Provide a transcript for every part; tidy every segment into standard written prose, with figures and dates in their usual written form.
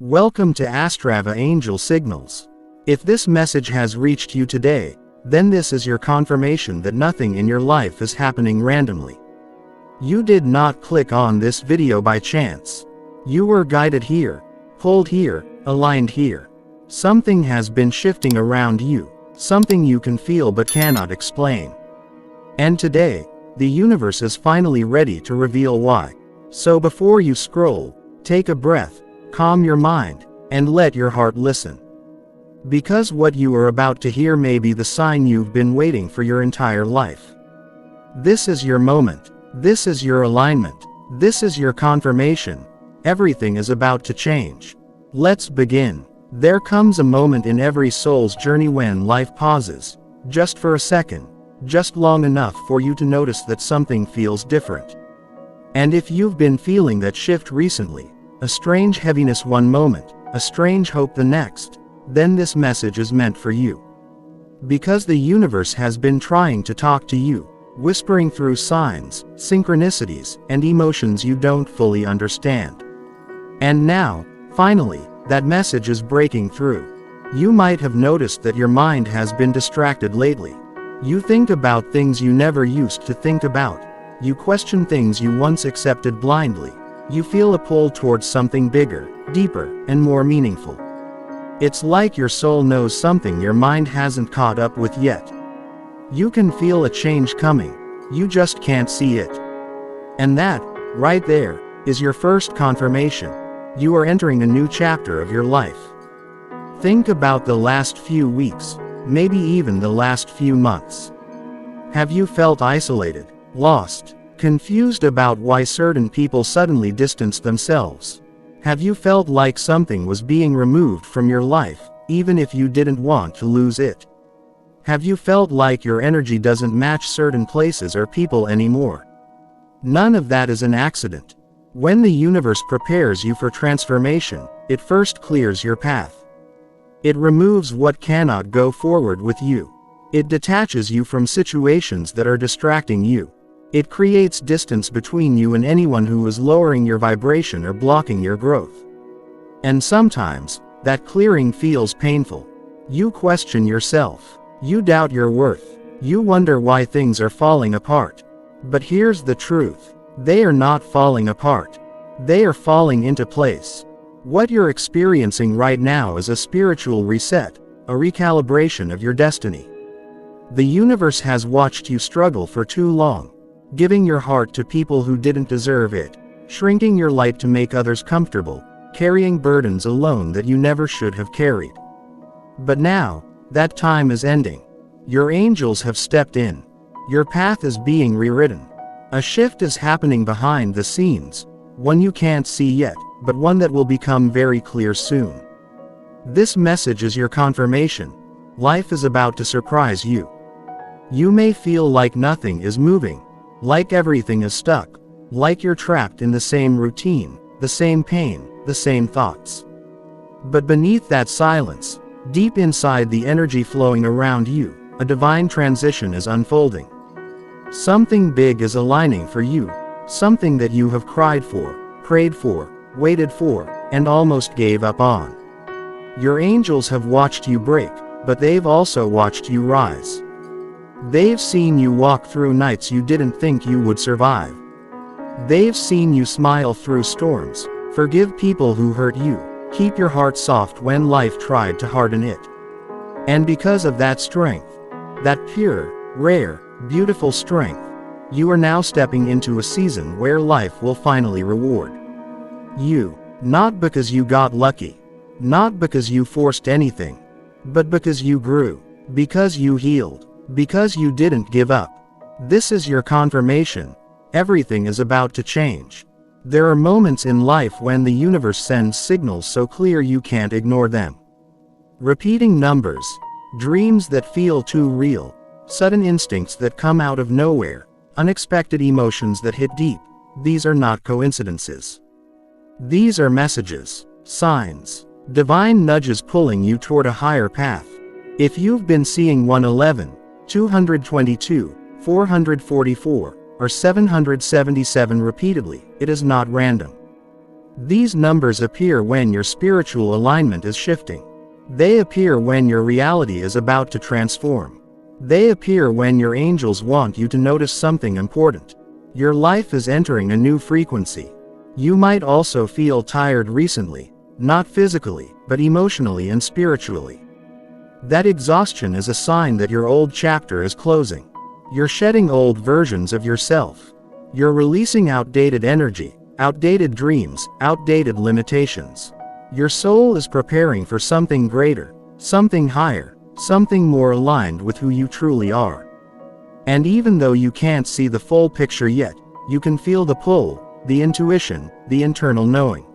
Welcome to Astrava Angel Signals. If this message has reached you today, then this is your confirmation that nothing in your life is happening randomly. You did not click on this video by chance. You were guided here, pulled here, aligned here. Something has been shifting around you, something you can feel but cannot explain. And today, the universe is finally ready to reveal why. So before you scroll, take a breath, calm your mind, and let your heart listen. Because what you are about to hear may be the sign you've been waiting for your entire life. This is your moment. This is your alignment. This is your confirmation. Everything is about to change. Let's begin. There comes a moment in every soul's journey when life pauses, just for a second, just long enough for you to notice that something feels different. And if you've been feeling that shift recently, a strange heaviness one moment, a strange hope the next, then this message is meant for you. Because the universe has been trying to talk to you, whispering through signs, synchronicities, and emotions you don't fully understand. And now, finally, that message is breaking through. You might have noticed that your mind has been distracted lately. You think about things you never used to think about. You question things you once accepted blindly. You feel a pull towards something bigger, deeper, and more meaningful. It's like your soul knows something your mind hasn't caught up with yet. You can feel a change coming, you just can't see it. And that, right there, is your first confirmation. You are entering a new chapter of your life. Think about the last few weeks, maybe even the last few months. Have you felt isolated, lost, confused about why certain people suddenly distanced themselves? Have you felt like something was being removed from your life, even if you didn't want to lose it? Have you felt like your energy doesn't match certain places or people anymore? None of that is an accident. When the universe prepares you for transformation, it first clears your path. It removes what cannot go forward with you. It detaches you from situations that are distracting you. It creates distance between you and anyone who is lowering your vibration or blocking your growth. And sometimes, that clearing feels painful. You question yourself. You doubt your worth. You wonder why things are falling apart. But here's the truth. They are not falling apart. They are falling into place. What you're experiencing right now is a spiritual reset, a recalibration of your destiny. The universe has watched you struggle for too long. Giving your heart to people who didn't deserve it, shrinking your light to make others comfortable, carrying burdens alone that you never should have carried. But now, that time is ending. Your angels have stepped in. Your path is being rewritten. A shift is happening behind the scenes, one you can't see yet, but one that will become very clear soon. This message is your confirmation. Life is about to surprise you. You may feel like nothing is moving, like everything is stuck, like you're trapped in the same routine, the same pain, the same thoughts. But beneath that silence, deep inside the energy flowing around you, a divine transition is unfolding. Something big is aligning for you, something that you have cried for, prayed for, waited for, and almost gave up on. Your angels have watched you break, but they've also watched you rise. They've seen you walk through nights you didn't think you would survive. They've seen you smile through storms, forgive people who hurt you, keep your heart soft when life tried to harden it. And because of that strength, that pure, rare, beautiful strength, you are now stepping into a season where life will finally reward you. Not because you got lucky, not because you forced anything, but because you grew, because you healed, because you didn't give up. This is your confirmation. Everything is about to change. There are moments in life when the universe sends signals so clear you can't ignore them. Repeating numbers, dreams that feel too real, sudden instincts that come out of nowhere, unexpected emotions that hit deep. These are not coincidences. These are messages, signs, divine nudges pulling you toward a higher path. If you've been seeing 111, 222, 444, or 777 repeatedly, it is not random. These numbers appear when your spiritual alignment is shifting. They appear when your reality is about to transform. They appear when your angels want you to notice something important. Your life is entering a new frequency. You might also feel tired recently, not physically, but emotionally and spiritually. That exhaustion is a sign that your old chapter is closing. You're shedding old versions of yourself. You're releasing outdated energy, outdated dreams, outdated limitations. Your soul is preparing for something greater, something higher, something more aligned with who you truly are. And even though you can't see the full picture yet, you can feel the pull, the intuition, the internal knowing.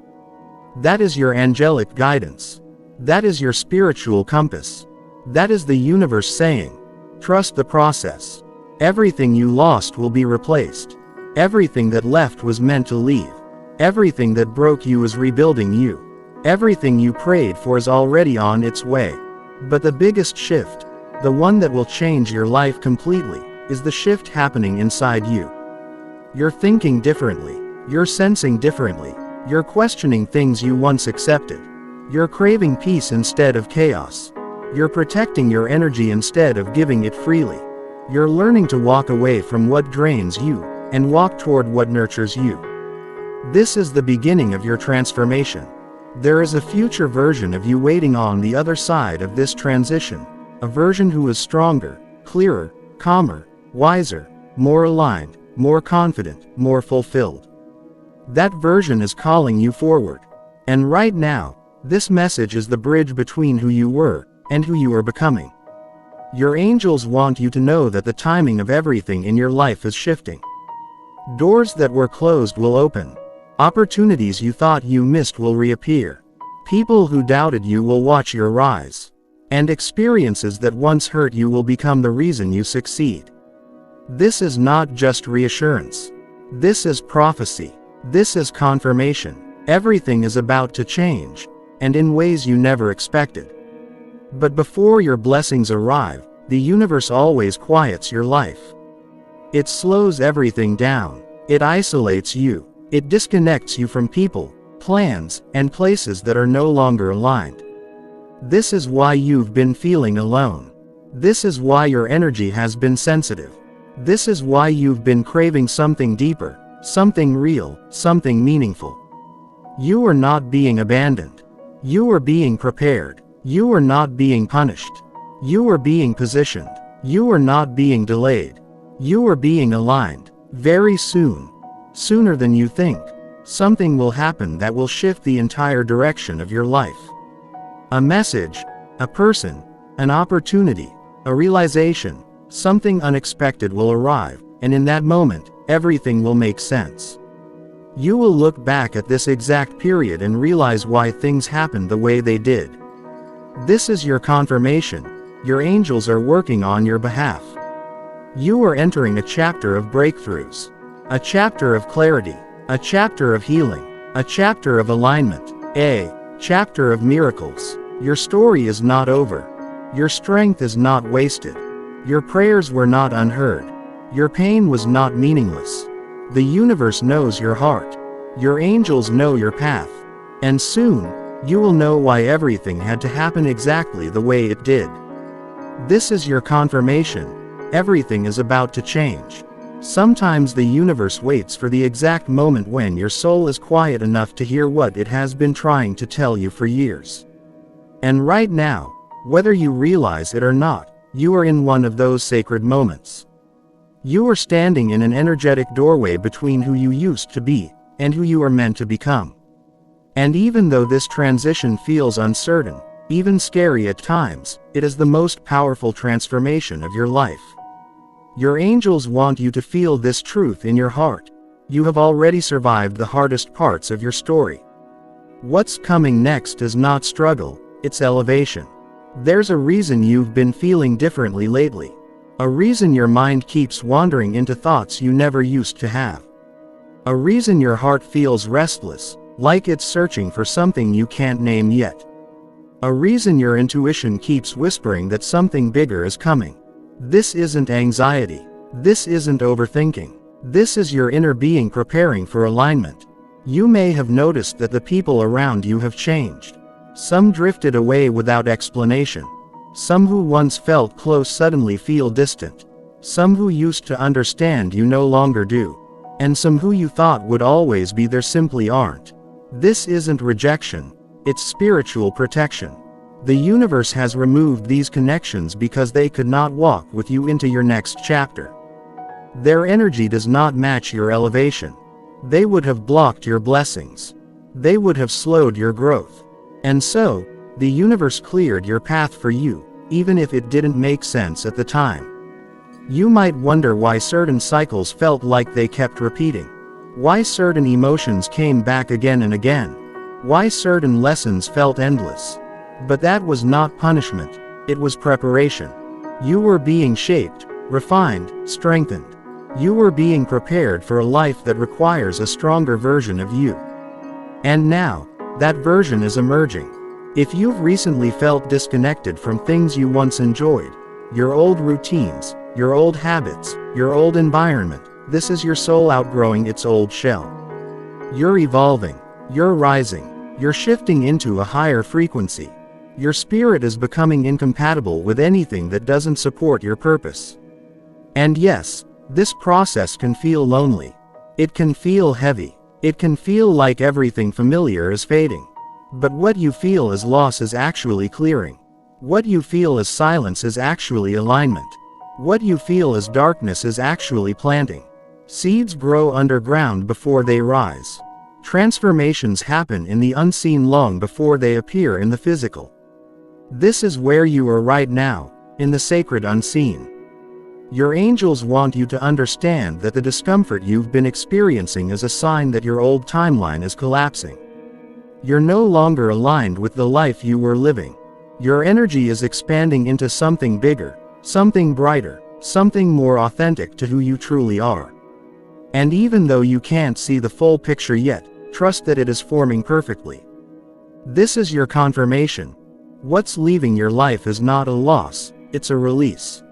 That is your angelic guidance. That is your spiritual compass. That is the universe saying, trust the process. Everything you lost will be replaced. Everything that left was meant to leave. Everything that broke you is rebuilding you. Everything you prayed for is already on its way. But the biggest shift, the one that will change your life completely, is the shift happening inside you. You're thinking differently. You're sensing differently. You're questioning things you once accepted. You're craving peace instead of chaos. You're protecting your energy instead of giving it freely. You're learning to walk away from what drains you, and walk toward what nurtures you. This is the beginning of your transformation. There is a future version of you waiting on the other side of this transition, a version who is stronger, clearer, calmer, wiser, more aligned, more confident, more fulfilled. That version is calling you forward. And right now, this message is the bridge between who you were and who you are becoming. Your angels want you to know that the timing of everything in your life is shifting. Doors that were closed will open. Opportunities you thought you missed will reappear. People who doubted you will watch your rise. And experiences that once hurt you will become the reason you succeed. This is not just reassurance. This is prophecy. This is confirmation. Everything is about to change, and in ways you never expected. But before your blessings arrive, the universe always quiets your life. It slows everything down. It isolates you. It disconnects you from people, plans, and places that are no longer aligned. This is why you've been feeling alone. This is why your energy has been sensitive. This is why you've been craving something deeper, something real, something meaningful. You are not being abandoned. You are being prepared. You are not being punished. You are being positioned. You are not being delayed. You are being aligned. Very soon, sooner than you think, something will happen that will shift the entire direction of your life. A message, a person, an opportunity, a realization, something unexpected will arrive, and in that moment, everything will make sense. You will look back at this exact period and realize why things happened the way they did. This is your confirmation. Your angels are working on your behalf. You are entering a chapter of breakthroughs. A chapter of clarity. A chapter of healing. A chapter of alignment. A chapter of miracles. Your story is not over. Your strength is not wasted. Your prayers were not unheard. Your pain was not meaningless. The universe knows your heart. Your angels know your path. And soon, you will know why everything had to happen exactly the way it did. This is your confirmation. Everything is about to change. Sometimes the universe waits for the exact moment when your soul is quiet enough to hear what it has been trying to tell you for years. And right now, whether you realize it or not, you are in one of those sacred moments. You are standing in an energetic doorway between who you used to be and who you are meant to become. And even though this transition feels uncertain, even scary at times, it is the most powerful transformation of your life. Your angels want you to feel this truth in your heart. You have already survived the hardest parts of your story. What's coming next is not struggle, it's elevation. There's a reason you've been feeling differently lately. A reason your mind keeps wandering into thoughts you never used to have. A reason your heart feels restless, like it's searching for something you can't name yet. A reason your intuition keeps whispering that something bigger is coming. This isn't anxiety. This isn't overthinking. This is your inner being preparing for alignment. You may have noticed that the people around you have changed. Some drifted away without explanation. Some who once felt close suddenly feel distant. Some who used to understand you no longer do. And some who you thought would always be there simply aren't. This isn't rejection, it's spiritual protection. The universe has removed these connections because they could not walk with you into your next chapter. Their energy does not match your elevation. They would have blocked your blessings. They would have slowed your growth. And so, the universe cleared your path for you, even if it didn't make sense at the time. You might wonder why certain cycles felt like they kept repeating. Why certain emotions came back again and again. Why certain lessons felt endless. But that was not punishment, it was preparation. You were being shaped, refined, strengthened. You were being prepared for a life that requires a stronger version of you. And now, that version is emerging. If you've recently felt disconnected from things you once enjoyed, your old routines, your old habits, your old environment, this is your soul outgrowing its old shell. You're evolving, you're rising, you're shifting into a higher frequency. Your spirit is becoming incompatible with anything that doesn't support your purpose. And yes, this process can feel lonely. It can feel heavy. It can feel like everything familiar is fading. But what you feel as loss is actually clearing. What you feel as silence is actually alignment. What you feel as darkness is actually planting. Seeds grow underground before they rise. Transformations happen in the unseen long before they appear in the physical. This is where you are right now, in the sacred unseen. Your angels want you to understand that the discomfort you've been experiencing is a sign that your old timeline is collapsing. You're no longer aligned with the life you were living. Your energy is expanding into something bigger, something brighter, something more authentic to who you truly are. And even though you can't see the full picture yet, trust that it is forming perfectly. This is your confirmation. What's leaving your life is not a loss, it's a release.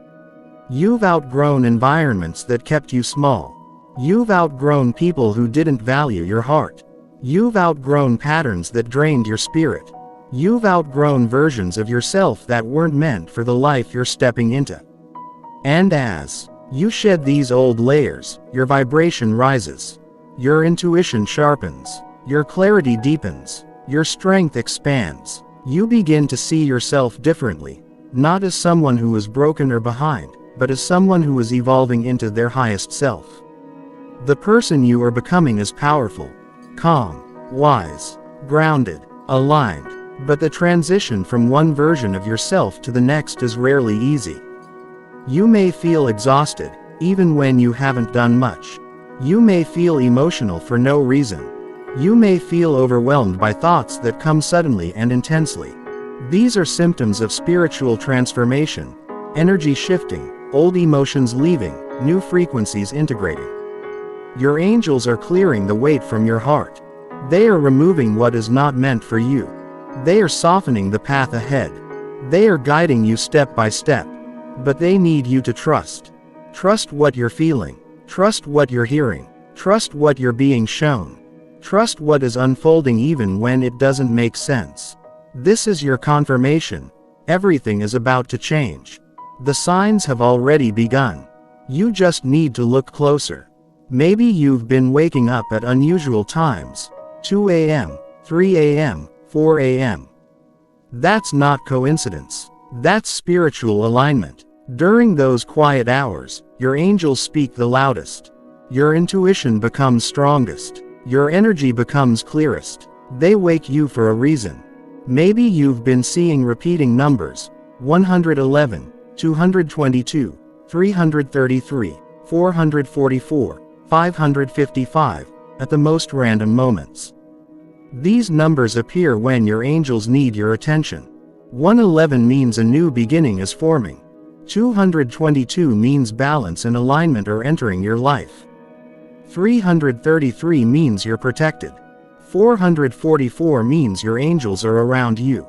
You've outgrown environments that kept you small. You've outgrown people who didn't value your heart. You've outgrown patterns that drained your spirit. You've outgrown versions of yourself that weren't meant for the life you're stepping into. And as you shed these old layers, your vibration rises. Your intuition sharpens. Your clarity deepens. Your strength expands. You begin to see yourself differently, not as someone who is broken or behind, but as someone who is evolving into their highest self. The person you are becoming is powerful, calm, wise, grounded, aligned, but the transition from one version of yourself to the next is rarely easy. You may feel exhausted, even when you haven't done much. You may feel emotional for no reason. You may feel overwhelmed by thoughts that come suddenly and intensely. These are symptoms of spiritual transformation, energy shifting, old emotions leaving, new frequencies integrating. Your angels are clearing the weight from your heart. They are removing what is not meant for you. They are softening the path ahead. They are guiding you step by step. But they need you to trust. Trust what you're feeling. Trust what you're hearing. Trust what you're being shown. Trust what is unfolding even when it doesn't make sense. This is your confirmation. Everything is about to change. The signs have already begun. You just need to look closer. Maybe you've been waking up at unusual times, 2 a.m., 3 a.m., 4 a.m. That's not coincidence. That's spiritual alignment. During those quiet hours, your angels speak the loudest. Your intuition becomes strongest. Your energy becomes clearest. They wake you for a reason. Maybe you've been seeing repeating numbers, 111, 222, 333, 444, 555, at the most random moments. These numbers appear when your angels need your attention. 111 means a new beginning is forming. 222 means balance and alignment are entering your life. 333 means you're protected. 444 means your angels are around you.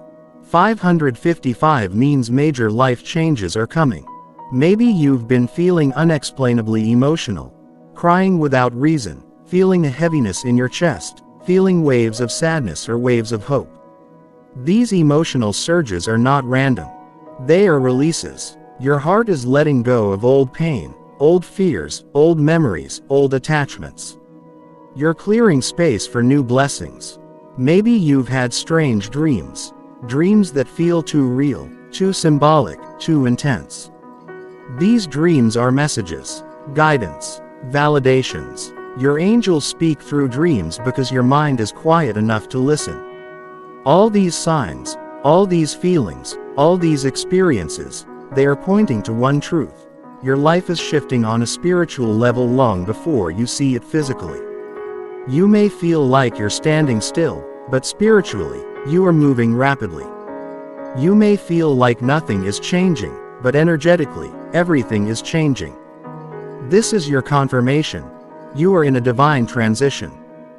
555 means major life changes are coming. Maybe you've been feeling unexplainably emotional, crying without reason, feeling a heaviness in your chest, feeling waves of sadness or waves of hope. These emotional surges are not random. They are releases. Your heart is letting go of old pain, old fears, old memories, old attachments. You're clearing space for new blessings. Maybe you've had strange dreams. Dreams that feel too real, too symbolic, too intense. These dreams are messages, guidance, validations. Your angels speak through dreams because your mind is quiet enough to listen. All these signs, all these feelings, all these experiences, they are pointing to one truth. Your life is shifting on a spiritual level long before you see it physically. You may feel like you're standing still, but spiritually, you are moving rapidly. You may feel like nothing is changing, but energetically, everything is changing. This is your confirmation. You are in a divine transition.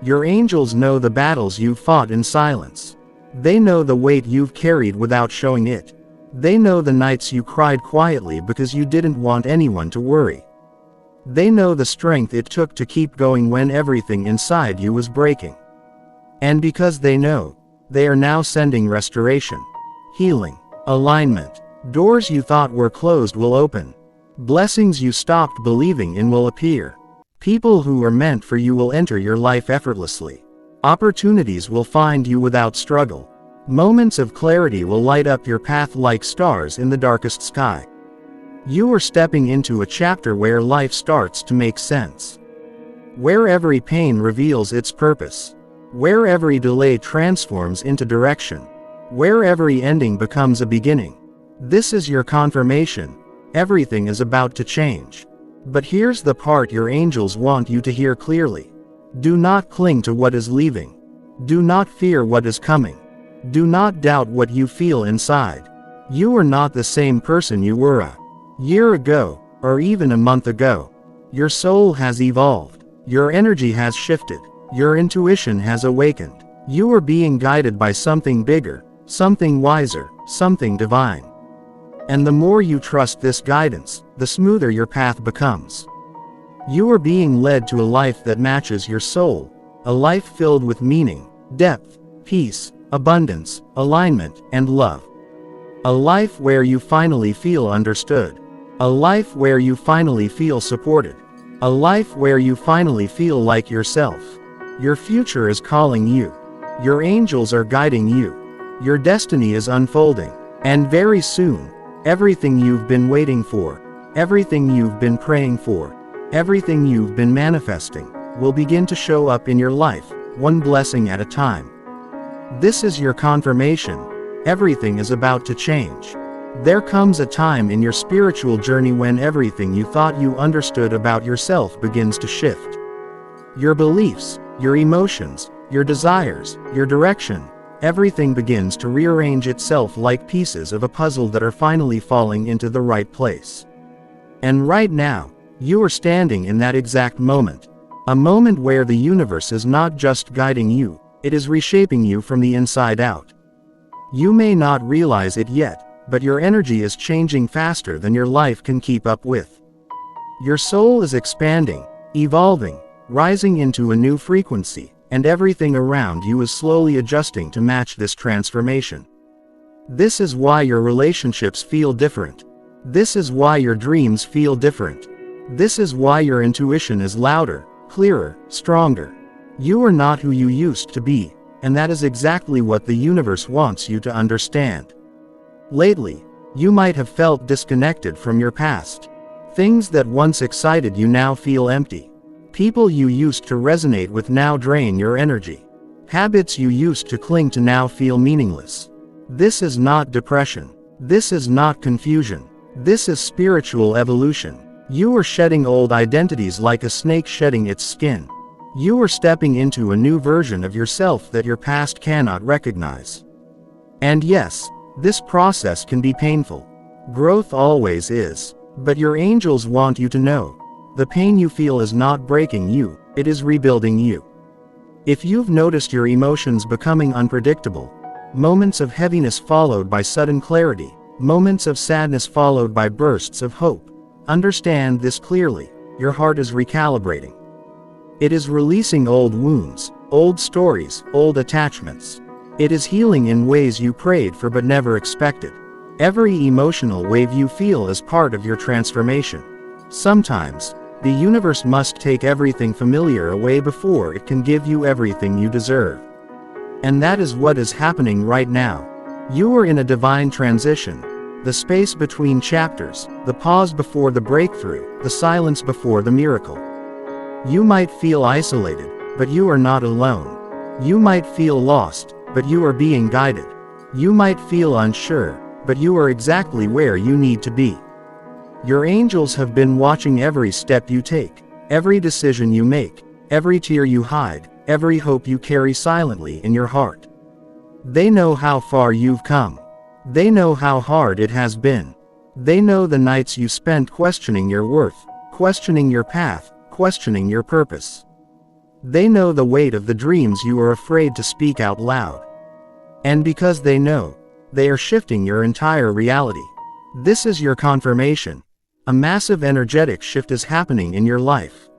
Your angels know the battles you've fought in silence. They know the weight you've carried without showing it. They know the nights you cried quietly because you didn't want anyone to worry. They know the strength it took to keep going when everything inside you was breaking. And because they know, they are now sending restoration, healing, alignment. Doors you thought were closed will open. Blessings you stopped believing in will appear. People who are meant for you will enter your life effortlessly. Opportunities will find you without struggle. Moments of clarity will light up your path like stars in the darkest sky. You are stepping into a chapter where life starts to make sense. Where every pain reveals its purpose. Where every delay transforms into direction. Where every ending becomes a beginning. This is your confirmation. Everything is about to change. But here's the part your angels want you to hear clearly. Do not cling to what is leaving. Do not fear what is coming. Do not doubt what you feel inside. You are not the same person you were a year ago, or even a month ago. Your soul has evolved. Your energy has shifted. Your intuition has awakened. You are being guided by something bigger, something wiser, something divine. And the more you trust this guidance, the smoother your path becomes. You are being led to a life that matches your soul, a life filled with meaning, depth, peace, abundance, alignment, and love. A life where you finally feel understood. A life where you finally feel supported. A life where you finally feel like yourself. Your future is calling you. Your angels are guiding you. Your destiny is unfolding. And very soon, everything you've been waiting for, everything you've been praying for, everything you've been manifesting, will begin to show up in your life, one blessing at a time. This is your confirmation. Everything is about to change. There comes a time in your spiritual journey when everything you thought you understood about yourself begins to shift. Your beliefs, your emotions, your desires, your direction, everything begins to rearrange itself like pieces of a puzzle that are finally falling into the right place. And right now, you are standing in that exact moment. A moment where the universe is not just guiding you, it is reshaping you from the inside out. You may not realize it yet, but your energy is changing faster than your life can keep up with. Your soul is expanding, evolving, rising into a new frequency, and everything around you is slowly adjusting to match this transformation. This is why your relationships feel different. This is why your dreams feel different. This is why your intuition is louder, clearer, stronger. You are not who you used to be, and that is exactly what the universe wants you to understand. Lately, you might have felt disconnected from your past. Things that once excited you now feel empty. People you used to resonate with now drain your energy. Habits you used to cling to now feel meaningless. This is not depression. This is not confusion. This is spiritual evolution. You are shedding old identities like a snake shedding its skin. You are stepping into a new version of yourself that your past cannot recognize. And yes, this process can be painful. Growth always is. But your angels want you to know. The pain you feel is not breaking you, it is rebuilding you. If you've noticed your emotions becoming unpredictable, moments of heaviness followed by sudden clarity, moments of sadness followed by bursts of hope, understand this clearly, your heart is recalibrating. It is releasing old wounds, old stories, old attachments. It is healing in ways you prayed for but never expected. Every emotional wave you feel is part of your transformation. Sometimes, the universe must take everything familiar away before it can give you everything you deserve. And that is what is happening right now. You are in a divine transition. The space between chapters, the pause before the breakthrough, the silence before the miracle. You might feel isolated, but you are not alone. You might feel lost, but you are being guided. You might feel unsure, but you are exactly where you need to be. Your angels have been watching every step you take, every decision you make, every tear you hide, every hope you carry silently in your heart. They know how far you've come. They know how hard it has been. They know the nights you spent questioning your worth, questioning your path, questioning your purpose. They know the weight of the dreams you are afraid to speak out loud. And because they know, they are shifting your entire reality. This is your confirmation. A massive energetic shift is happening in your life.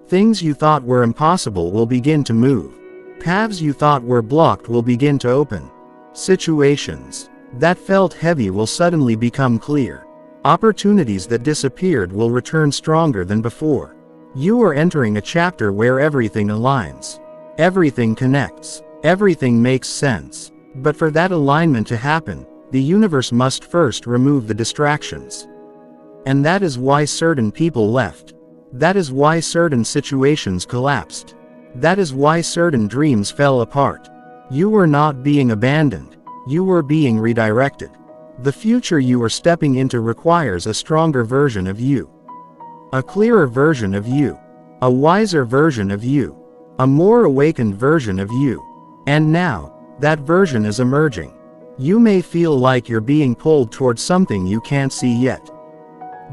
Things you thought were impossible will begin to move. Paths you thought were blocked will begin to open. Situations that felt heavy will suddenly become clear. Opportunities that disappeared will return stronger than before. You are entering a chapter where everything aligns. Everything connects. Everything makes sense. But for that alignment to happen, the universe must first remove the distractions. And that is why certain people left. That is why certain situations collapsed. That is why certain dreams fell apart. You were not being abandoned. You were being redirected. The future you are stepping into requires a stronger version of you. A clearer version of you. A wiser version of you. A more awakened version of you. And now, that version is emerging. You may feel like you're being pulled towards something you can't see yet.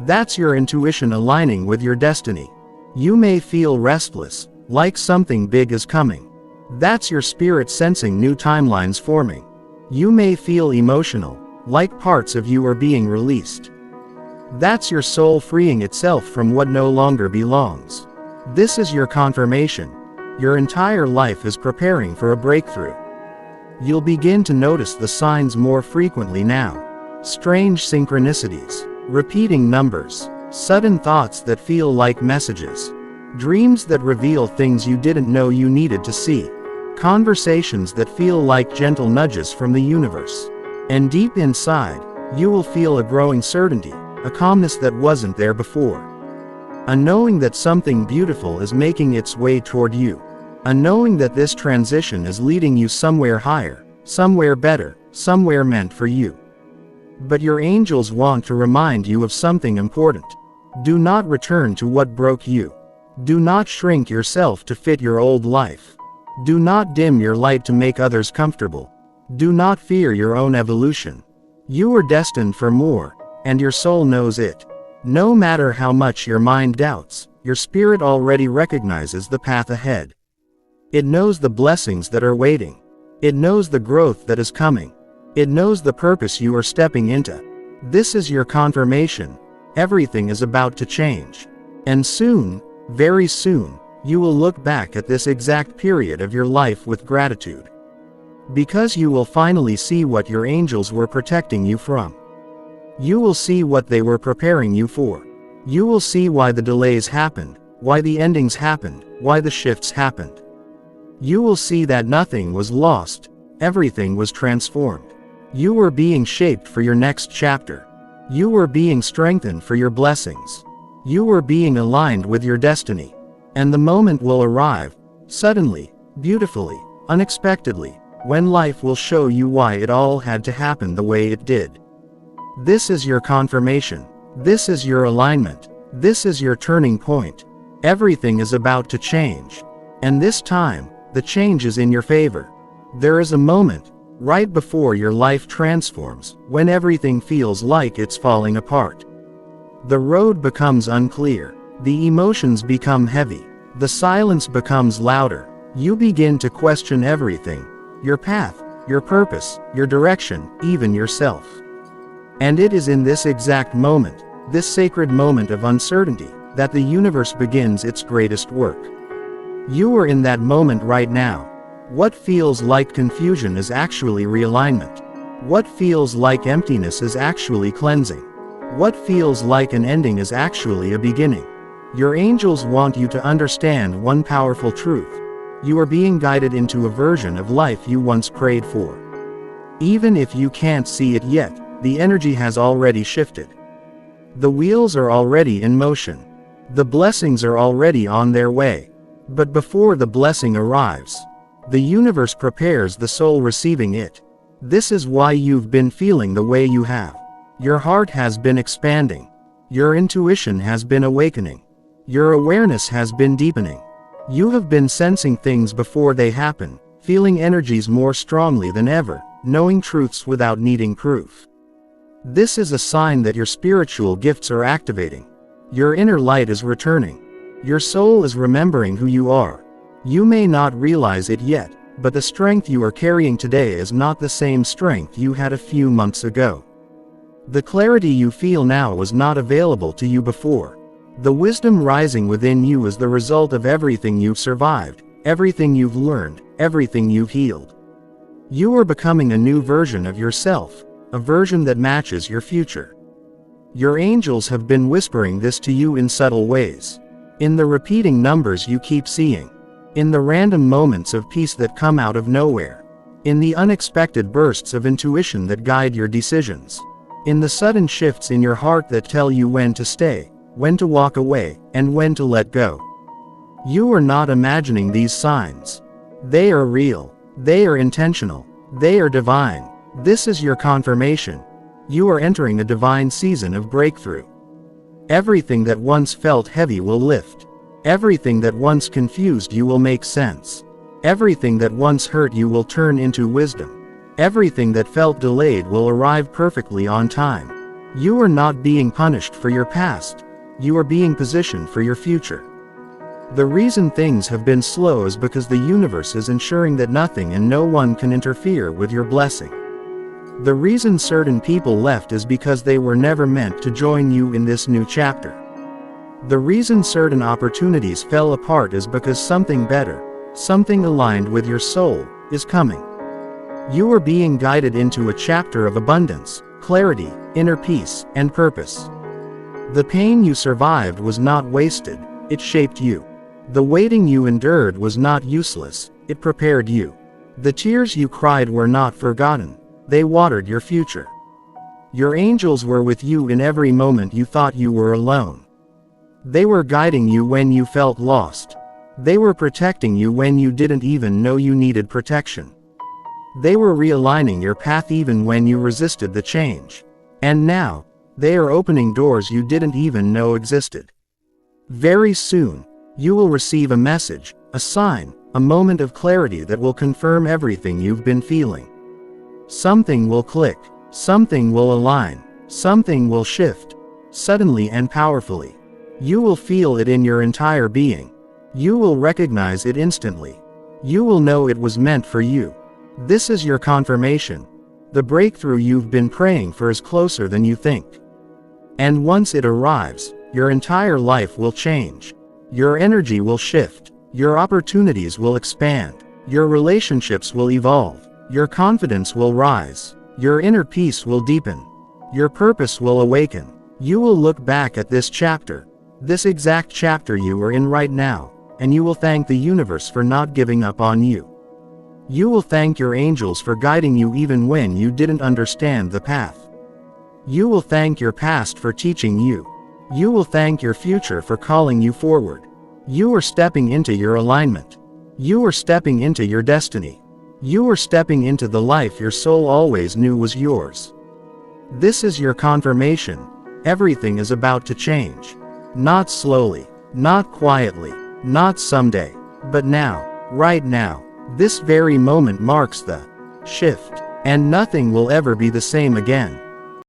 That's your intuition aligning with your destiny. You may feel restless, like something big is coming. That's your spirit sensing new timelines forming. You may feel emotional, like parts of you are being released. That's your soul freeing itself from what no longer belongs. This is your confirmation. Your entire life is preparing for a breakthrough. You'll begin to notice the signs more frequently now. Strange synchronicities, repeating numbers, sudden thoughts that feel like messages, dreams that reveal things you didn't know you needed to see. Conversations that feel like gentle nudges from the universe. And deep inside, you will feel a growing certainty, a calmness that wasn't there before. A knowing that something beautiful is making its way toward you. A knowing that this transition is leading you somewhere higher, somewhere better, somewhere meant for you. But your angels want to remind you of something important. Do not return to what broke you. Do not shrink yourself to fit your old life. Do not dim your light to make others comfortable. Do not fear your own evolution. You are destined for more, and your soul knows it. No matter how much your mind doubts, your spirit already recognizes the path ahead. It knows the blessings that are waiting. It knows the growth that is coming. It knows the purpose you are stepping into. This is your confirmation. Everything is about to change. And soon, very soon, you will look back at this exact period of your life with gratitude. Because you will finally see what your angels were protecting you from. You will see what they were preparing you for. You will see why the delays happened, why the endings happened, why the shifts happened. You will see that nothing was lost, everything was transformed. You were being shaped for your next chapter. You were being strengthened for your blessings. You were being aligned with your destiny. And the moment will arrive, suddenly, beautifully, unexpectedly, when life will show you why it all had to happen the way it did. This is your confirmation. This is your alignment. This is your turning point. Everything is about to change. And this time, the change is in your favor. There is a moment, right before your life transforms, when everything feels like it's falling apart. The road becomes unclear. The emotions become heavy. The silence becomes louder. You begin to question everything. Your path, your purpose, your direction, even yourself. And it is in this exact moment, this sacred moment of uncertainty, that the universe begins its greatest work. You are in that moment right now. What feels like confusion is actually realignment. What feels like emptiness is actually cleansing. What feels like an ending is actually a beginning. Your angels want you to understand one powerful truth. You are being guided into a version of life you once prayed for. Even if you can't see it yet, the energy has already shifted. The wheels are already in motion. The blessings are already on their way. But before the blessing arrives, the universe prepares the soul receiving it. This is why you've been feeling the way you have. Your heart has been expanding. Your intuition has been awakening. Your awareness has been deepening. You have been sensing things before they happen, feeling energies more strongly than ever, knowing truths without needing proof. This is a sign that your spiritual gifts are activating. Your inner light is returning. Your soul is remembering who you are. You may not realize it yet, but the strength you are carrying today is not the same strength you had a few months ago. The clarity you feel now was not available to you before. The wisdom rising within you is the result of everything you've survived, everything you've learned, everything you've healed. You are becoming a new version of yourself, a version that matches your future. Your angels have been whispering this to you in subtle ways. In the repeating numbers you keep seeing. In the random moments of peace that come out of nowhere. In the unexpected bursts of intuition that guide your decisions. In the sudden shifts in your heart that tell you when to stay, when to walk away, and when to let go. You are not imagining these signs. They are real. They are intentional. They are divine. This is your confirmation. You are entering a divine season of breakthrough. Everything that once felt heavy will lift. Everything that once confused you will make sense. Everything that once hurt you will turn into wisdom. Everything that felt delayed will arrive perfectly on time. You are not being punished for your past. You are being positioned for your future. The reason things have been slow is because the universe is ensuring that nothing and no one can interfere with your blessing. The reason certain people left is because they were never meant to join you in this new chapter. The reason certain opportunities fell apart is because something better, something aligned with your soul, is coming. You are being guided into a chapter of abundance, clarity, inner peace, and purpose. The pain you survived was not wasted, it shaped you. The waiting you endured was not useless, it prepared you. The tears you cried were not forgotten. They watered your future. Your angels were with you in every moment you thought you were alone. They were guiding you when you felt lost. They were protecting you when you didn't even know you needed protection. They were realigning your path even when you resisted the change. And now, they are opening doors you didn't even know existed. Very soon, you will receive a message, a sign, a moment of clarity that will confirm everything you've been feeling. Something will click, something will align, something will shift, suddenly and powerfully. You will feel it in your entire being. You will recognize it instantly. You will know it was meant for you. This is your confirmation. The breakthrough you've been praying for is closer than you think. And once it arrives, your entire life will change. Your energy will shift. Your opportunities will expand. Your relationships will evolve. Your confidence will rise. Your inner peace will deepen. Your purpose will awaken. You will look back at this chapter, this exact chapter you are in right now, and you will thank the universe for not giving up on you. You will thank your angels for guiding you even when you didn't understand the path. You will thank your past for teaching you. You will thank your future for calling you forward. You are stepping into your alignment. You are stepping into your destiny. You are stepping into the life your soul always knew was yours. This is your confirmation. Everything is about to change. Not slowly, not quietly, not someday, but now, right now. This very moment marks the shift, and nothing will ever be the same again.